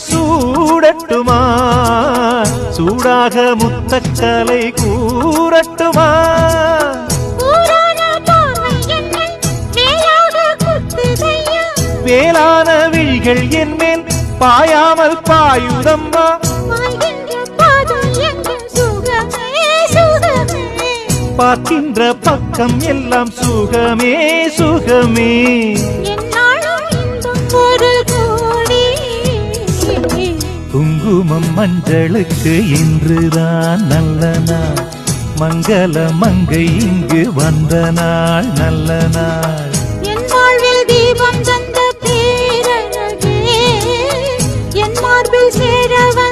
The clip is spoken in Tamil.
சூடட்டுமா சூடாக முத்தக்கலை கூறட்டுமா வேளான விழிகள் என்மேல் பாயாமல் பாயுதம்மா பார்க்கின்ற பக்கம் எல்லாம் சுகமே சுகமே குங்குமம் மஞ்சளுக்கு இன்றுதான் நல்ல நாள் மங்கள மங்கை இங்கு வந்த நாள் நல்ல நாள் என் வாழ்வில் தீபம் தந்த பேரழகே என் மார்பில் சேரவ